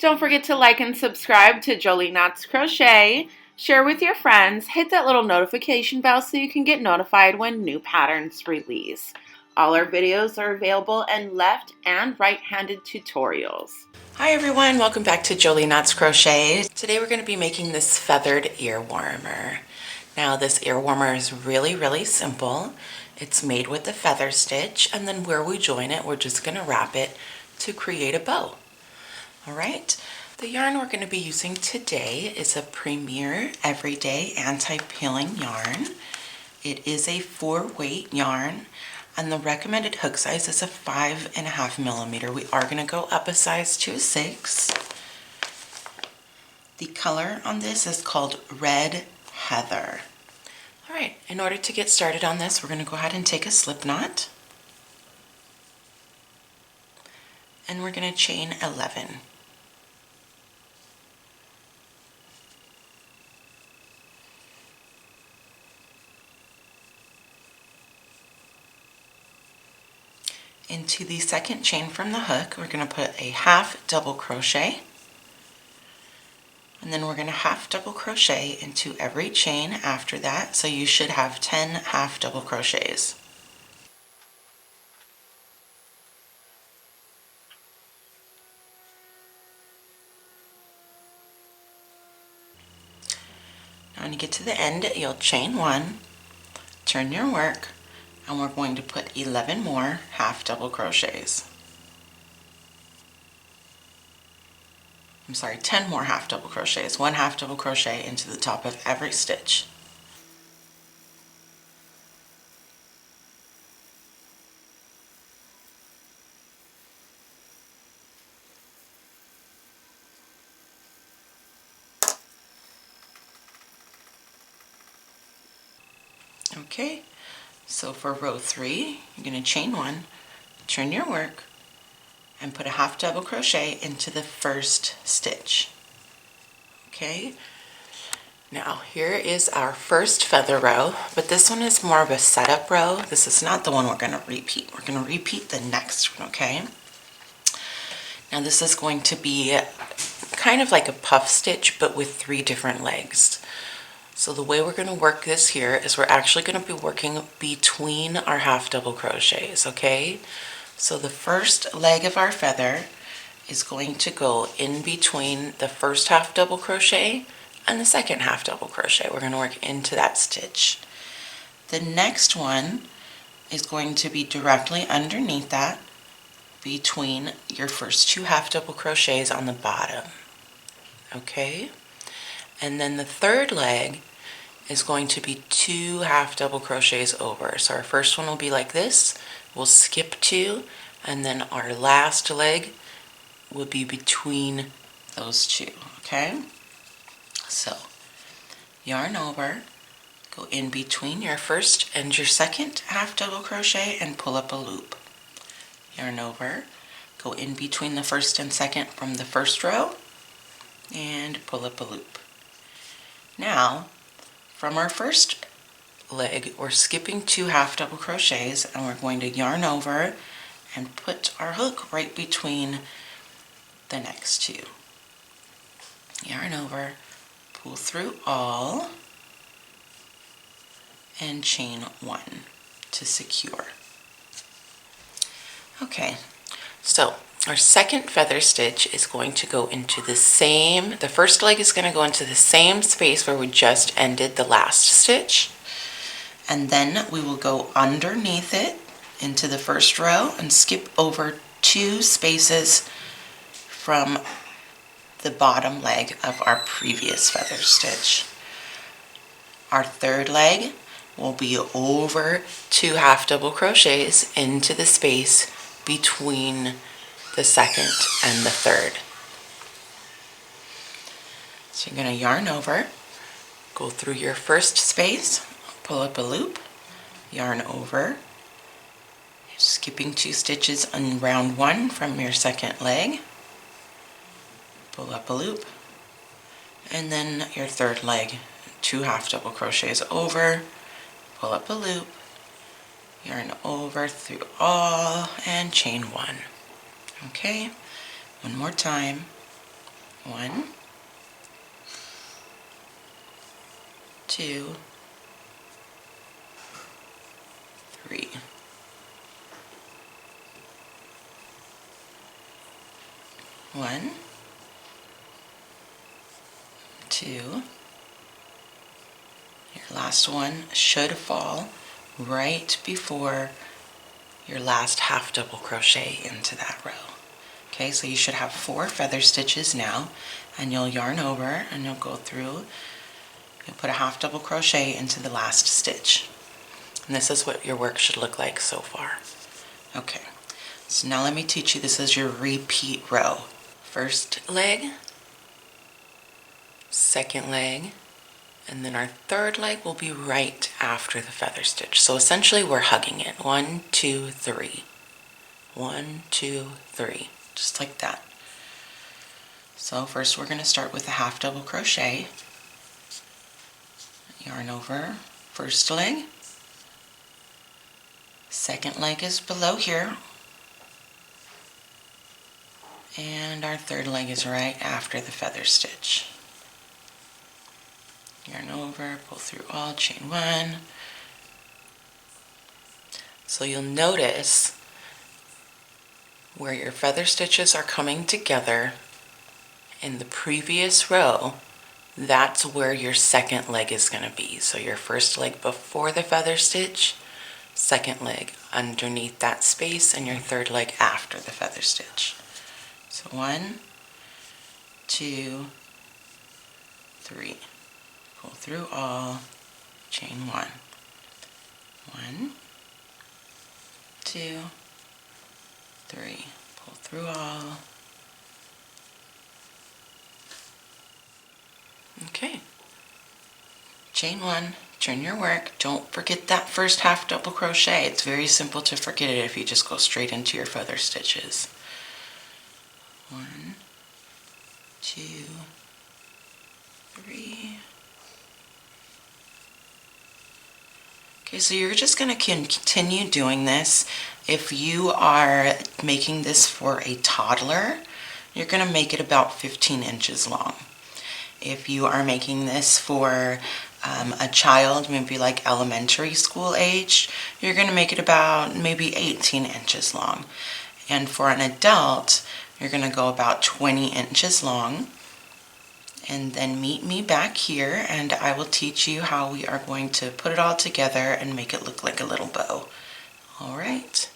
Don't forget to like and subscribe to Jolie Knots Crochet. Share with your friends. Hit that little notification bell so you can get notified when new patterns release. All our videos are available in left and right-handed tutorials. Hi everyone, welcome back to Jolie Knots Crochet. Today we're going to be making this feathered ear warmer. Now this ear warmer is really simple. It's made with the feather stitch, and then where we join it, we're just going to wrap it to create a bow. All right, the yarn we're going to be using today is a Premier Everyday Anti-Peeling yarn. It is a 4-weight yarn, and the recommended hook size is a 5.5 millimeter. We are going to go up a size to a 6. The color on this is called Red Heather. All right, in order to get started on this, we're going to go ahead and take a slip knot, and we're going to chain 11. Into the second chain from the hook, we're going to put a half double crochet, and then we're going to half double crochet into every chain after that, so you should have 10 half double crochets. Now when you get to the end, you'll chain 1, turn your work, and we're going to put 11 more half double crochets. I'm sorry, 10 more half double crochets, 1 half double crochet into the top of every stitch. Okay, so for row 3, you're going to chain 1, turn your work, and put a half double crochet into the first stitch. Okay, now here is our first feather row, but this one is more of a setup row. This is not the one we're going to repeat. We're going to repeat the next one, okay? Now this is going to be kind of like a puff stitch, but with 3 different legs. So the way we're going to work this here is we're actually going to be working between our half double crochets, okay? So the first leg of our feather is going to go in between the first half double crochet and the second half double crochet. We're going to work into that stitch. The next one is going to be directly underneath that, between your first 2 half double crochets on the bottom, okay? And then the third leg is going to be 2 half double crochets over. So our first one will be like this, we'll skip 2, and then our last leg will be between those 2, okay? So yarn over, go in between your first and your second half double crochet and pull up a loop. Yarn over, go in between the first and second from the first row and pull up a loop. Now, from our first leg, we're skipping 2 half double crochets, and we're going to yarn over and put our hook right between the next 2. Yarn over, pull through all, and chain 1 to secure. Okay, so our second feather stitch is going to go into the first leg is going to go into the same space where we just ended the last stitch. And then we will go underneath it into the first row and skip over 2 spaces from the bottom leg of our previous feather stitch. Our third leg will be over 2 half double crochets into the space between the second and the third. So you're going to yarn over, go through your first space, pull up a loop, yarn over, skipping 2 stitches on round 1 from your second leg, pull up a loop, and then your third leg, 2 half double crochets over, pull up a loop, yarn over through all, and chain 1. Okay, one more time. 1, 2, 3. 1, 2. Your last one should fall right before your last half double crochet into that row. Okay, so you should have 4 feather stitches now, and you'll yarn over and you'll go through, you'll put a half double crochet into the last stitch. And this is what your work should look like so far. Okay, so now let me teach you, this is your repeat row. First leg, second leg, and then our third leg will be right after the feather stitch. So essentially we're hugging it. 1, 2, 3. 1, 2, 3. Just like that. So first we're going to start with a half double crochet. Yarn over first leg. Second leg is below here. And our third leg is right after the feather stitch. Yarn over, pull through all, chain 1. So you'll notice where your feather stitches are coming together in the previous row, that's where your second leg is going to be. So your first leg before the feather stitch, second leg underneath that space, and your third leg after the feather stitch. So 1, 2, 3. Pull through all, chain 1. 1, 2, 3. Pull through all. Okay. Chain 1, turn your work. Don't forget that first half double crochet. It's very simple to forget it if you just go straight into your feather stitches. 1, 2, 3. Okay, so you're just going to continue doing this. If you are making this for a toddler, you're going to make it about 15 inches long. If you are making this for a child, maybe like elementary school age, you're going to make it about maybe 18 inches long. And for an adult, you're going to go about 20 inches long. And then meet me back here and I will teach you how we are going to put it all together and make it look like a little bow. All right.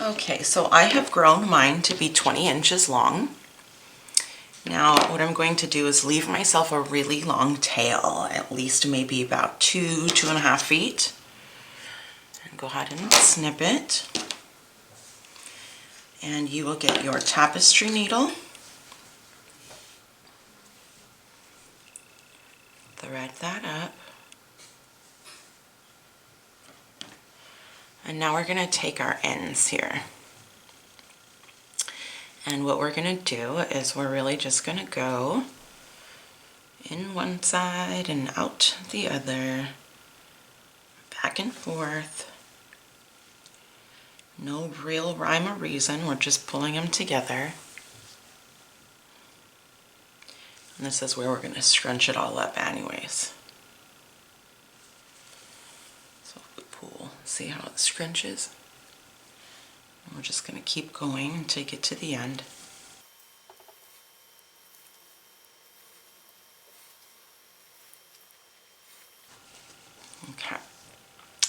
Okay, so I have grown mine to be 20 inches long. Now what I'm going to do is leave myself a really long tail, at least maybe about 2.5 feet. And go ahead and snip it. And you will get your tapestry needle, thread that up, and now we're going to take our ends here. And what we're going to do is we're really just going to go in one side and out the other, back and forth. No real rhyme or reason, we're just pulling them together. And this is where we're going to scrunch it all up anyways. So if we pull, see how it scrunches? And we're just going to keep going until you get to the end. Okay,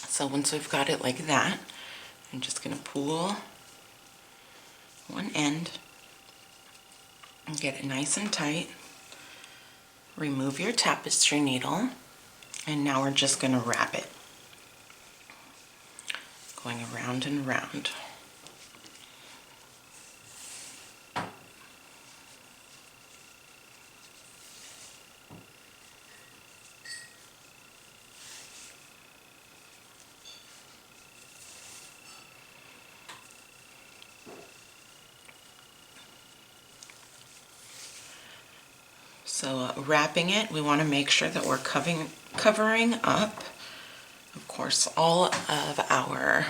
so once we've got it like that, I'm just going to pull one end and get it nice and tight. Remove your tapestry needle, and now we're just going to wrap it, going around and around. So wrapping it, we want to make sure that we're covering up, of course, all of our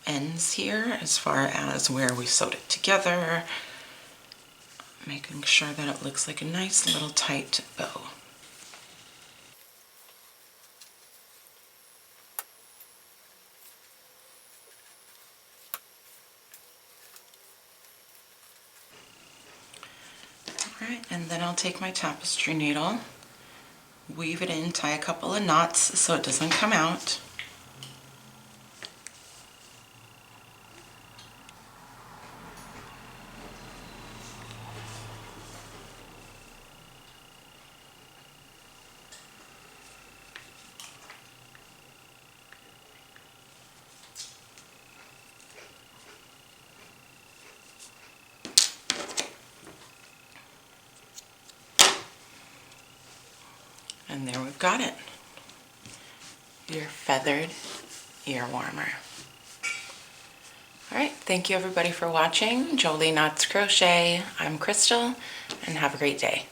ends here as far as where we sewed it together. making sure that it looks like a nice little tight bow. Alright, and then I'll take my tapestry needle, weave it in, tie a couple of knots so it doesn't come out. And there we've got it. Your feathered ear warmer. Alright, thank you everybody for watching. Jolie Knots Crochet. I'm Crystal, and have a great day.